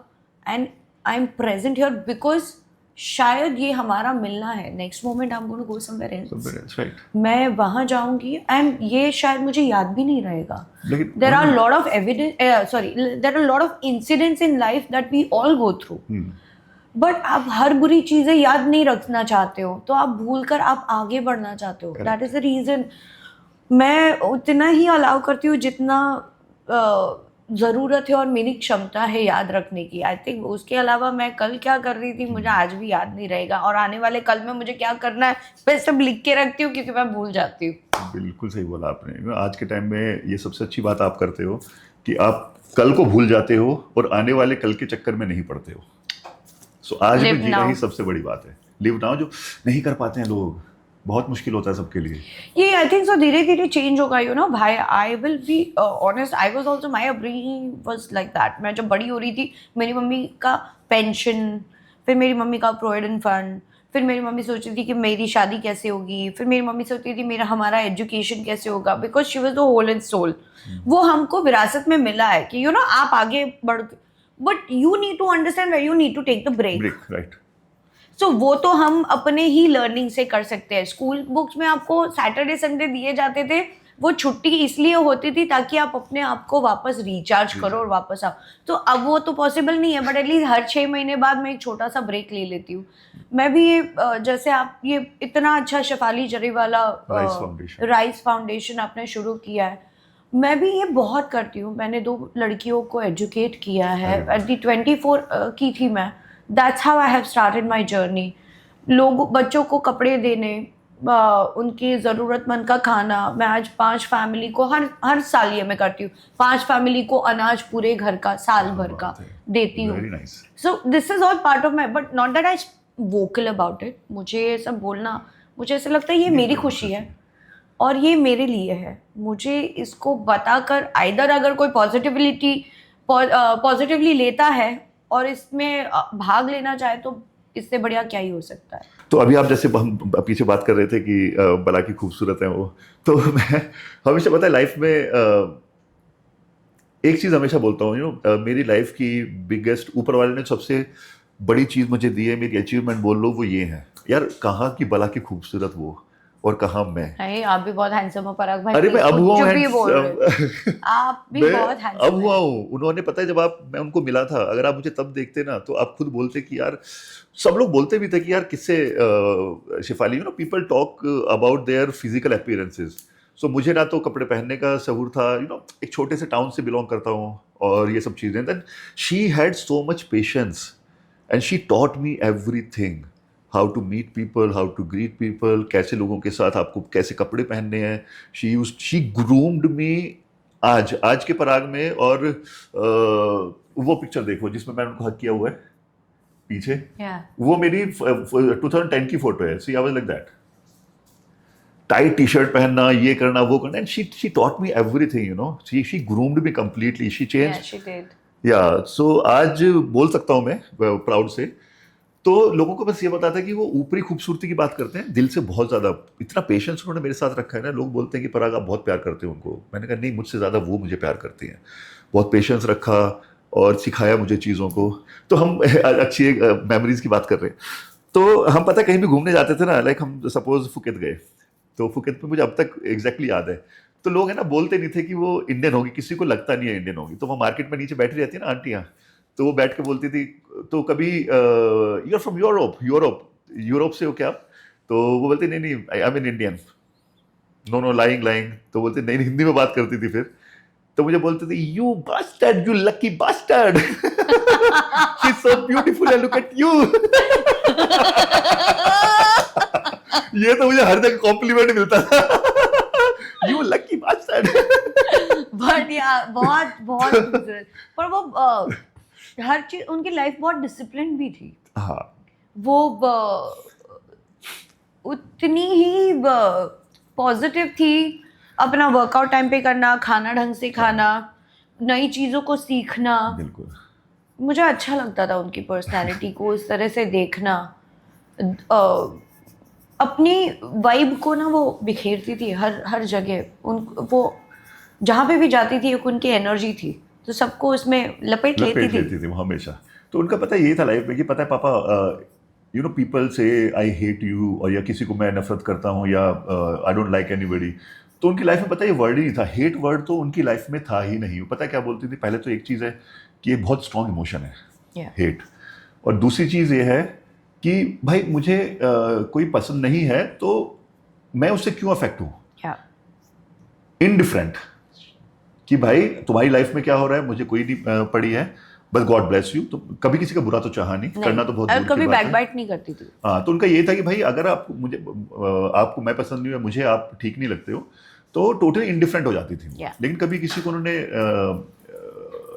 and I'm present here because शायद ये हमारा मिलना है। Next moment I'm going to go somewhere else. Right. मैं वहाँ जाऊँगी and ये शायद मुझे याद भी नहीं रहेगा। There are a lot of there are a lot of incidents in life that we all go through. But आप हर बुरी चीज़ें याद नहीं रखना चाहते हो, तो आप भूल कर आप आगे बढ़ना चाहते हो। दैट इज़ द रीज़न मैं उतना ही अलाउ करती हूँ जितना ज़रूरत है और मेरी क्षमता है याद रखने की। आई थिंक उसके अलावा मैं कल क्या कर रही थी मुझे आज भी याद नहीं रहेगा, और आने वाले कल में मुझे क्या करना है मैं सब लिख के रखती हूँ क्योंकि मैं भूल जाती हूँ। बिल्कुल सही बोला आपने। आज के टाइम में ये सबसे अच्छी बात आप करते हो कि आप कल को भूल जाते हो और आने वाले कल के चक्कर में नहीं पड़ते हो। सो आज भी जीना ही सबसे बड़ी बात है। लिव नाउ जो नहीं कर पाते हैं लोग, बहुत मुश्किल होता है सबके लिए। ये आई थिंक सो धीरे धीरे चेंज होगा, यू नो भाई। आई will be honest, I was also, my upbringing was like that. मैं जब बड़ी हो रही थी, मेरी मम्मी का पेंशन, फिर मेरी मम्मी का प्रोविडेंट फंड, फिर मेरी मम्मी सोचती थी कि मेरी शादी कैसे होगी, फिर मेरी मम्मी सोचती थी हमारा एजुकेशन कैसे होगा, because she was the whole and soul. वो हमको विरासत में मिला है कि यू नो आप आगे बढ़, but you need to understand where you need to take the break. Right. So वो तो हम अपने ही लर्निंग से कर सकते हैं। स्कूल बुक्स में आपको सैटरडे संडे दिए जाते थे, वो छुट्टी इसलिए होती थी ताकि आप अपने आप को वापस रिचार्ज करो और वापस आओ। तो अब वो तो पॉसिबल नहीं है, बट एटलीस्ट हर 6 महीने बाद मैं एक छोटा सा ब्रेक ले लेती हूँ। मैं भी ये जैसे आप ये इतना अच्छा शेफाली जरीवाला राइस फाउंडेशन आपने शुरू किया है, मैं भी ये बहुत करती हूँ। मैंने 2 लड़कियों को एजुकेट किया है। एट दी 24 की थी मैं। That's how I have started my journey. बच्चों को कपड़े देने, उनकी ज़रूरतमंद का खाना। मैं आज 5 फैमिली को हर साल ये मैं करती हूँ, 5 फैमिली को अनाज पूरे घर का साल भर का देती हूँ। सो this is all part of my, but not that I vocal about it. मुझे ये सब बोलना, मुझे ऐसा लगता है ये मेरी खुशी है और ये मेरे लिए है। मुझे इसको बताकर आइदर अगर कोई पॉजिटिवली लेता है और इसमें भाग लेना चाहे तो इससे बढ़िया क्या ही हो सकता है। तो अभी आप जैसे हम पीछे बात कर रहे थे कि बला की खूबसूरत है वो, तो मैं हमेशा पता है लाइफ में एक चीज़ हमेशा बोलता हूँ, मेरी लाइफ की बिगेस्ट, ऊपर वाले ने सबसे बड़ी चीज़ मुझे दी है, मेरी अचीवमेंट बोल लो, वो ये है यार, कहाँ की बला की खूबसूरत वो और कहाँ मैं। अरे आप भी बहुत हैंडसम हो पराग भाई। अरे मैं अब हुआ हूँ आप भी बहुत हैंडसम अब हुआ हूँ। उन्होंने पता है जब मैं उनको मिला था, अगर आप मुझे तब देखते ना तो आप खुद बोलते कि यार, सब लोग बोलते भी थे कि यार किससे Shefali, people talk about their physical appearances. So मुझे ना तो कपड़े पहनने का सहूर था, एक छोटे से टाउन से बिलोंग करता हूँ और ये सब चीज़ें। Then she had so much patience and she taught me everything, how to meet people, how to greet people, कैसे लोगों के साथ आपको कैसे कपड़े पहनने हैं। शी ग्रूम्ड मी आज के पराग में। और वो पिक्चर देखो जिसमें मैंने उनको हक किया हुआ है पीछे, वो मेरी 2010 की फोटो है। See I was like that, tight T shirt पहनना, ये करना, वो करना, and she taught me everything, she groomed me completely, she changed. Yeah so आज बोल सकता हूँ मैं प्राउड से। तो लोगों को बस ये बताता है कि वो ऊपरी खूबसूरती की बात करते हैं, दिल से बहुत ज़्यादा इतना पेशेंस उन्होंने मेरे साथ रखा है ना। लोग बोलते हैं कि पराग आप बहुत प्यार करते हो उनको, मैंने कहा नहीं, मुझसे ज़्यादा वो मुझे प्यार करती हैं। बहुत पेशेंस रखा और सिखाया मुझे चीज़ों को। तो हम अच्छी एक मेमोरीज की बात कर रहे हैं। तो हम पता कहीं भी घूमने जाते थे ना, लाइक हम सपोज फुकेत गए, तो फुकेत में मुझे अब तक एग्जैक्टली याद है, तो लोग है ना बोलते नहीं थे कि वो इंडियन होगी, किसी को लगता नहीं है इंडियन होगी। तो वो मार्केट में नीचे बैठी रहती है ना आंटियाँ, तो वो बैठ के बोलती थी, तो कभी यू आर फ्रॉम यूरोप से हो क्या आप? तो वो बोलते नहीं I am an Indian. No lying. तो बोलते नहीं, हिंदी में बात करती थी। फिर तो मुझे बोलते थे, you bastard, you lucky bastard, she is so beautiful, look at you. ये तो मुझे हर जगह कॉम्प्लीमेंट मिलता था, यू लकी बास्टर्ड। बढ़िया, बहुत बहुत खूबसूरत। पर वो हर चीज, उनकी लाइफ बहुत डिसिप्लिन भी थी। हाँ, वो उतनी ही पॉजिटिव थी। अपना वर्कआउट टाइम पे करना, खाना ढंग से खाना, नई चीज़ों को सीखना। बिल्कुल मुझे अच्छा लगता था उनकी पर्सनालिटी को उस तरह से देखना। अपनी वाइब को ना वो बिखेरती थी हर जगह। वो जहाँ पे भी जाती थी, एक उनकी एनर्जी थी, तो सबको उसमें लपेट लेती थी वो हमेशा। तो उनका पता यही था लाइफ में कि पता है पापा, पीपल से आई हेट यू, और या किसी को मैं नफरत करता हूँ, या आई डोंट लाइक एनीबॉडी। तो उनकी लाइफ में पता है ये वर्ड ही नहीं था, हेट वर्ड तो उनकी लाइफ में था ही नहीं। पता है क्या बोलती थी? पहले तो एक चीज़ है कि ये बहुत स्ट्रॉन्ग इमोशन है, हेट। और दूसरी चीज़ ये है कि भाई मुझे कोई पसंद नहीं है तो मैं उससे क्यों अफेक्ट हूँ, इनडिफरेंट, कि भाई तुम्हारी लाइफ में क्या हो रहा है मुझे कोई नहीं पड़ी है, बस गॉड ब्लेस यू। तो कभी किसी का बुरा तो चाहा नहीं, करना तो बहुत दूर की कभी बात है। बैकबाइट नहीं करती थी। हाँ, तो उनका ये था कि भाई अगर आपको मैं पसंद नहीं है, मुझे आप ठीक नहीं लगते हो, तो टोटली इंडिफरेंट हो जाती थी। लेकिन कभी किसी को उन्होंने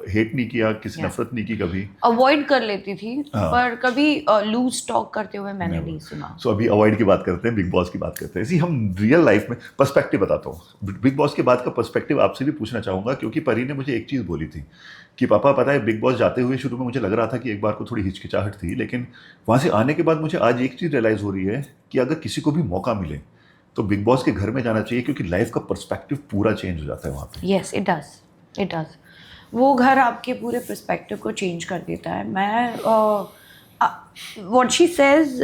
हेट नहीं किया, किसी नफरत नहीं की, कभी अवॉइड कर लेती थी। पर कभी लूज टॉक करते हुए मैंने नहीं सुना। सो अभी अवॉइड की बात करते हैं, बिग बॉस की बात करते हैं। इसी हम रियल लाइफ में पर्सपेक्टिव बताता हूँ, बिग बॉस के बाद का पर्सपेक्टिव आपसे भी पूछना चाहूँगा, क्योंकि परी ने मुझे एक चीज़ बोली थी कि पापा पता है बिग बॉस जाते हुए शुरू में मुझे लग रहा था कि एक बार को थोड़ी हिचकिचाहट थी, लेकिन वहाँ से आने के बाद मुझे आज एक चीज़ रियलाइज़ हो रही है कि अगर किसी को भी मौका मिले तो बिग बॉस के घर में जाना चाहिए, क्योंकि लाइफ का पर्सपेक्टिव पूरा चेंज हो जाता है वहाँ पे। Yes, it does. वो घर आपके पूरे पर्सपेक्टिव को चेंज कर देता है। मैं what she says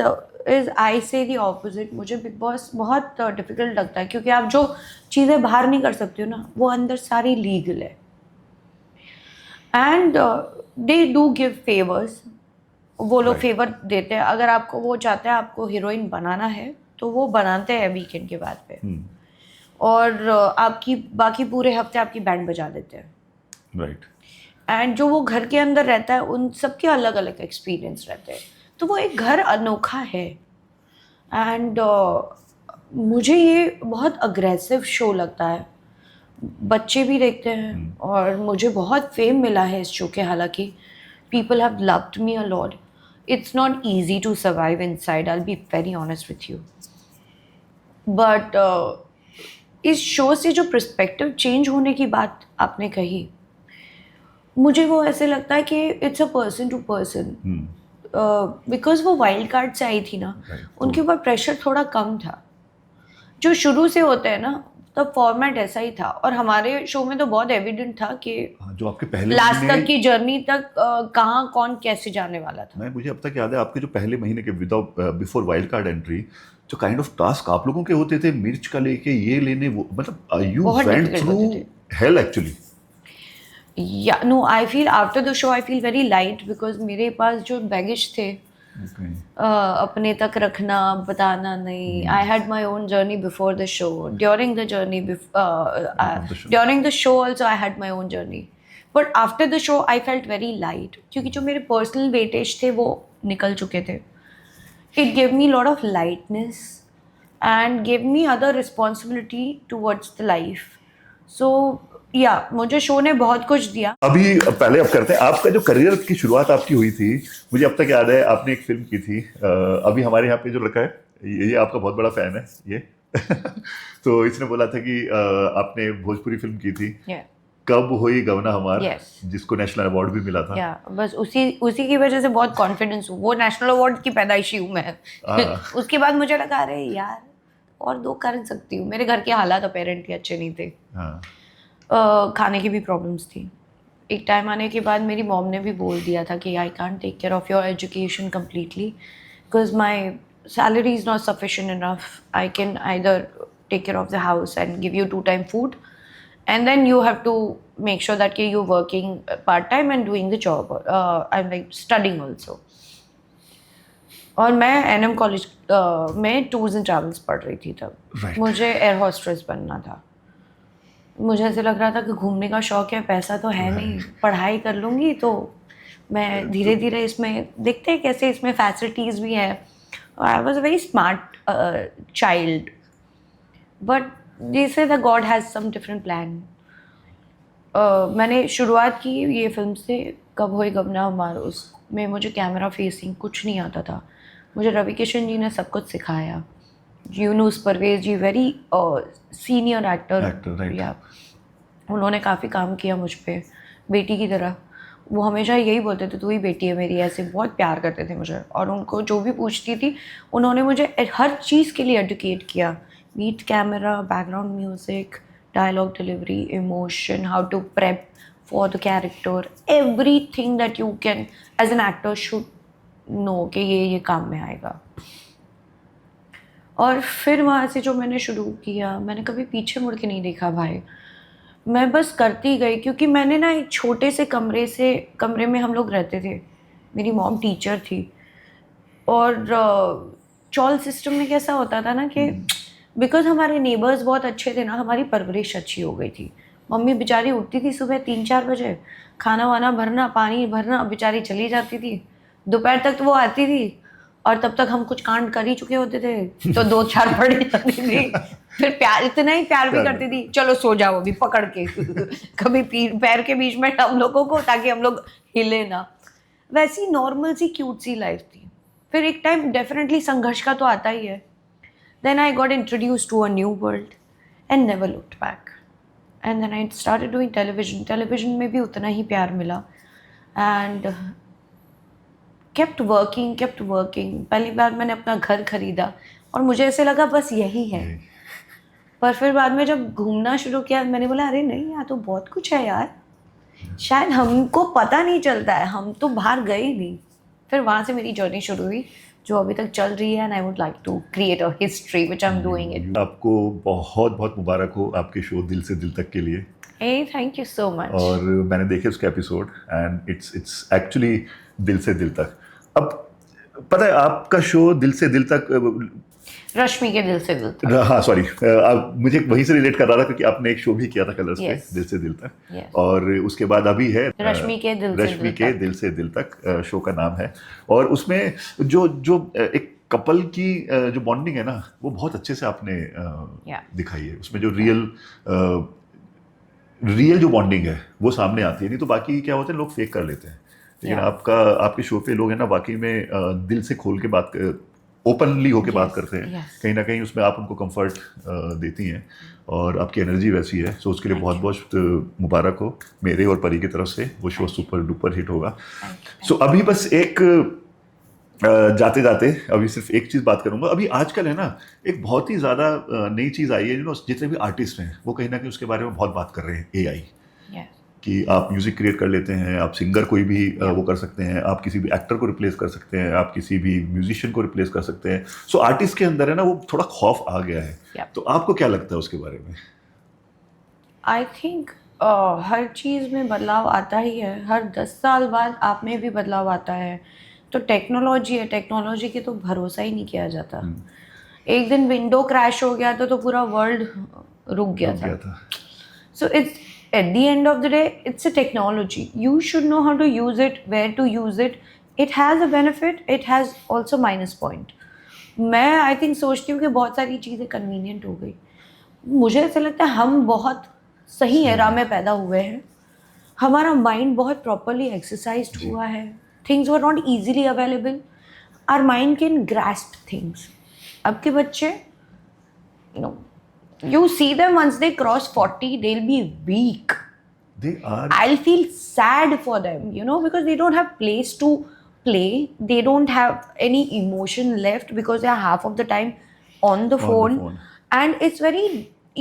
is I से द ऑपोजिट। मुझे बिग बॉस बहुत डिफिकल्ट लगता है, क्योंकि आप जो चीज़ें बाहर नहीं कर सकते हो ना, वो अंदर सारी लीगल है। And they do give favours. वो लोग फेवर देते हैं। अगर आपको वो चाहते हैं आपको हीरोइन बनाना है तो वो बनाते हैं वीकेंड के बाद पे। और आपकी बाकी पूरे हफ्ते आपकी बैंड बजा देते हैं। राइट। एंड जो वो घर के अंदर रहता है, उन सबके अलग अलग एक्सपीरियंस रहते हैं। तो वो एक घर अनोखा है। एंड मुझे ये बहुत अग्रेसिव शो लगता है। बच्चे भी देखते हैं और मुझे बहुत फेम मिला है इस शो के। हालांकि people have loved me a lot. It's not easy to survive inside, I will be very honest with you. But इस शो से जो पर्सपेक्टिव चेंज होने की बात आपने कही, मुझे वो ऐसे लगता है कि it's a person to person. Because वो वाइल्ड कार्ड से आई थी ना, उनके ऊपर प्रेशर थोड़ा कम था। जो शुरू से होता है ना, तो फॉर्मेट ऐसा ही था, और हमारे शो में तो बहुत एविडेंट था कि जो आपके पहले लास्ट तक की जर्नी तक कहाँ कौन कैसे जाने वाला था। मुझे अब तक याद है आपके जो पहले महीने के without before wild card entry, जो काइंड ऑफ टास्क आप लोगों के होते थे, मिर्च का लेके ये लेने वो, मतलब you went through hell actually. Yeah no, I feel after the show I feel very light, because मेरे पास जो बैगेज थे अपने तक रखना, बताना नहीं। I had my own journey before the show, during the journey, during the show also I had my own journey, but after the show I felt very light, क्योंकि जो मेरे पर्सनल वेटेज थे वो निकल चुके थे। It gave me lot of lightness and gave me other responsibility towards the life. So yeah मुझे show ने बहुत कुछ दिया। अभी पहले अब करते हैं, आपका जो करियर की शुरुआत आपकी हुई थी, मुझे अब तक याद है आपने एक फिल्म की थी, अभी हमारे यहाँ पे जो लड़का है ये आपका बहुत बड़ा फैन है ये तो इसने बोला था कि आपने भोजपुरी फिल्म की थी, कब हुई गवना हमार, जिसको नेशनल अवार्ड भी मिला था। बस उसी की वजह से बहुत कॉन्फिडेंस हूँ, वो नेशनल अवार्ड की पैदाइशी हूँ मैं उसके बाद मुझे लगा अरे यार और 2 कर सकती हूँ। मेरे घर के हालात अपेरेंटली अच्छे नहीं थे, खाने की भी प्रॉब्लम्स थी। एक टाइम आने के बाद मेरी मॉम ने भी बोल दिया था कि I can't take care of your education completely, because my salary is not sufficient enough. I can either take care of the house and give you 2 time food, and then you have to make sure that you're working part-time and doing the job. I'm like studying also. और मैं NM college में tours and travels पढ़ रही थी तब। मुझे air hostess बनना था। मुझे ऐसे लग रहा था कि घूमने का शौक है, पैसा तो है नहीं, पढ़ाई कर लूँगी तो मैं धीरे धीरे इसमें देखते हैं कैसे इसमें फैसिलिटीज़ भी है। I was a very smart child, but जैसे the god has some different plan. मैंने शुरुआत की ये फिल्म से, कब होए गवना हमार, उसमें मुझे कैमरा फेसिंग कुछ नहीं आता था। मुझे रवि किशन जी ने सब कुछ सिखाया। यूनुस परवेज जी वेरी सीनियर एक्टर, या उन्होंने काफ़ी काम किया मुझ पे बेटी की तरह। वो हमेशा यही बोलते थे तू ही बेटी है मेरी, ऐसे बहुत प्यार करते थे मुझे। और उनको जो भी पूछती थी उन्होंने मुझे हर चीज़ के लिए एडुकेट किया, meet camera, background music, dialogue delivery, emotion, how to prep for the character, everything that you can as an actor should know कि ये काम में आएगा। और फिर वहाँ से जो मैंने शुरू किया, मैंने कभी पीछे मुड़ के नहीं देखा भाई, मैं बस करती गई। क्योंकि मैंने ना एक छोटे से कमरे में हम लोग रहते थे। मेरी मॉम टीचर थी, और चॉल सिस्टम में कैसा होता था ना कि बिकॉज हमारे नेबर्स बहुत अच्छे थे ना, हमारी परवरिश अच्छी हो गई थी। मम्मी बेचारी उठती थी सुबह 3-4 बजे, खाना वाना भरना, पानी भरना, बेचारी चली जाती थी। दोपहर तक तो वो आती थी और तब तक हम कुछ कांड कर ही चुके होते थे, तो 2-4 पढ़ जाती थी। फिर प्यार, इतना ही प्यार भी करती थी, चलो सो जाओ अभी पकड़ के कभी पैर के बीच में हम लोगों को, ताकि हम लोग हिले ना। वैसी नॉर्मल सी क्यूट सी लाइफ थी। फिर एक टाइम डेफिनेटली संघर्ष का तो आता ही है। Then I got introduced to a new world and never looked back. And then I started doing television. Television में भी उतना ही प्यार मिला and kept working. पहली बार मैंने अपना घर खरीदा और मुझे ऐसे लगा बस यही है। पर फिर बाद में जब घूमना शुरू किया, मैंने बोला अरे नहीं, यहाँ तो बहुत कुछ है यार, शायद हमको पता नहीं चलता है, हम तो बाहर गए ही नहीं। फिर वहाँ से मेरी जर्नी शुरू हुई जो अभी तक चल रही है, and I would like to create a history which I am doing it. आपको बहुत बहुत मुबारक हो आपके शो दिल से दिल तक के लिए। Hey, thank you so much. और मैंने देखे उसके एपिसोड एंड इट्स एक्चुअली दिल से दिल तक। अब पता है आपका शो दिल से दिल तक, रश्मि के दिल से दिल तक, हाँ सॉरी, मुझे वहीं से रिलेट कर रहा था क्योंकि आपने एक शो भी किया था कलर्स पे, दिल से दिल तक। और उसके बाद अभी है रश्मि के दिल से दिल तक शो का नाम है। और उसमें जो एक कपल की जो बॉन्डिंग है ना, वो बहुत अच्छे से आपने दिखाई है। उसमें जो रियल जो बॉन्डिंग है वो सामने आती है। नहीं तो बाकी क्या होता है, लोग फेक कर लेते हैं, लेकिन आपके शो पे लोग है ना वाकई में दिल से खोल के बात, ओपनली होके बात करते हैं। कहीं ना कहीं उसमें आप उनको कंफर्ट देती हैं और आपकी एनर्जी वैसी है। सो उसके लिए बहुत बहुत मुबारक हो मेरे और परी की तरफ से। वो शो सुपर डुपर हिट होगा। सो अभी बस एक जाते जाते अभी सिर्फ एक चीज़ बात करूंगा। अभी आजकल है ना एक बहुत ही ज़्यादा नई चीज़ आई है, जितने भी आर्टिस्ट हैं वो कहीं ना कहीं उसके बारे में बहुत बात कर रहे हैं, एआई। कि आप म्यूजिक क्रिएट कर लेते हैं, आप सिंगर कोई भी वो कर सकते हैं, आप किसी भी एक्टर को रिप्लेस कर सकते हैं, आप किसी भी म्यूजिशियन को रिप्लेस कर सकते हैं। सो आर्टिस्ट के अंदर है ना वो थोड़ा खौफ आ गया है। तो आपको क्या लगता है उसके बारे में? आई थिंक हर चीज़ में बदलाव आता ही है, हर 10 साल बाद आप में भी बदलाव आता है। तो टेक्नोलॉजी है, टेक्नोलॉजी की तो भरोसा ही नहीं किया जाता। एक दिन विंडो क्रैश हो गया तो पूरा वर्ल्ड रुक गया था। So it's at the end of the day, it's a technology. You should know how to use it, where to use it. It has a benefit, it has also minus point. मैं I think सोचती हूँ कि बहुत सारी चीज़ें convenient हो गई। मुझे ऐसा लगता है हम बहुत सही एरा में पैदा हुए हैं, हमारा माइंड बहुत प्रॉपरली एक्सरसाइज्ड हुआ है, things were not easily available, our mind can grasp things. अब के बच्चे no, you see them once they cross 40, they'll be weak. They are. I'll feel sad for them, because they don't have place to play. They don't have any emotion left because they are half of the time on the phone. And it's very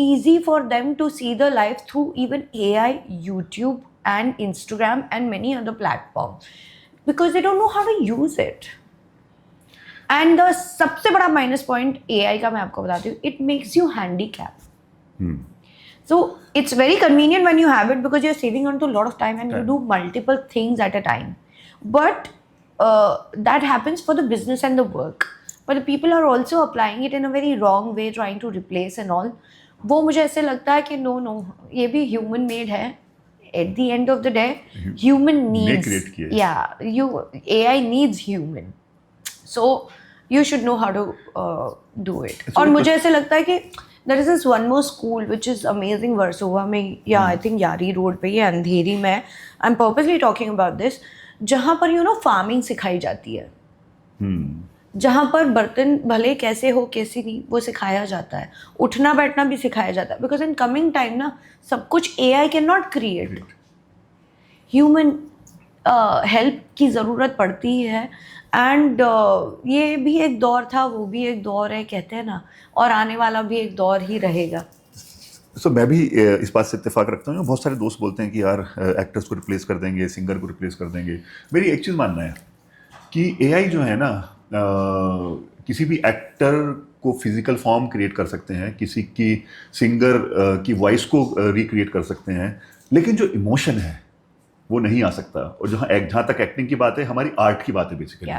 easy for them to see the life through even AI, YouTube and Instagram and many other platforms because they don't know how to use it. And the सबसे बड़ा minus point AI का मैं आपको बताती हूँ, it makes you handicap. So it's very convenient when you have it because you are saving on too lot of time and you do multiple things at a time, but that happens for the business and the work, but the people are also applying it in a very wrong way, trying to replace and all. वो मुझे ऐसे लगता है कि no ये भी human made है। At the end of the day, human needs, AI needs human. So you should know how to do it. और मुझे ऐसे लगता है कि there is this one more school which is amazing, Versova में, या I think यारी रोड पे, या अंधेरी में, I'm purposely talking about this, जहाँ पर फार्मिंग सिखाई जाती है, जहाँ पर बर्तन भले कैसे हो कैसे नहीं वो सिखाया जाता है, उठना बैठना भी सिखाया जाता है, बिकॉज इन कमिंग टाइम ना सब कुछ AI can not create, human help की ज़रूरत पड़ती है। एंड ये भी एक दौर था, वो भी एक दौर है, कहते हैं ना, और आने वाला भी एक दौर ही रहेगा। सो मैं भी इस बात से इत्तेफाक रखता हूँ। बहुत सारे दोस्त बोलते हैं कि यार एक्टर्स को रिप्लेस कर देंगे, सिंगर को रिप्लेस कर देंगे। मेरी एक चीज़ मानना है कि एआई जो है ना किसी भी एक्टर को फिजिकल फॉर्म क्रिएट कर सकते हैं, किसी की सिंगर की वॉइस को रिक्रिएट कर सकते हैं, लेकिन जो इमोशन है वो नहीं आ सकता। और जहाँ तक एक्टिंग की बात है, हमारी आर्ट की बात है बेसिकली,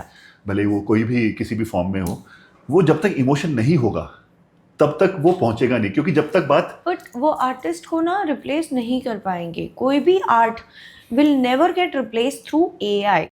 भले वो कोई भी किसी भी फॉर्म में हो, वो जब तक इमोशन नहीं होगा तब तक वो पहुंचेगा नहीं, क्योंकि जब तक बात, बट वो आर्टिस्ट को ना रिप्लेस नहीं कर पाएंगे। कोई भी art will never get replace through AI.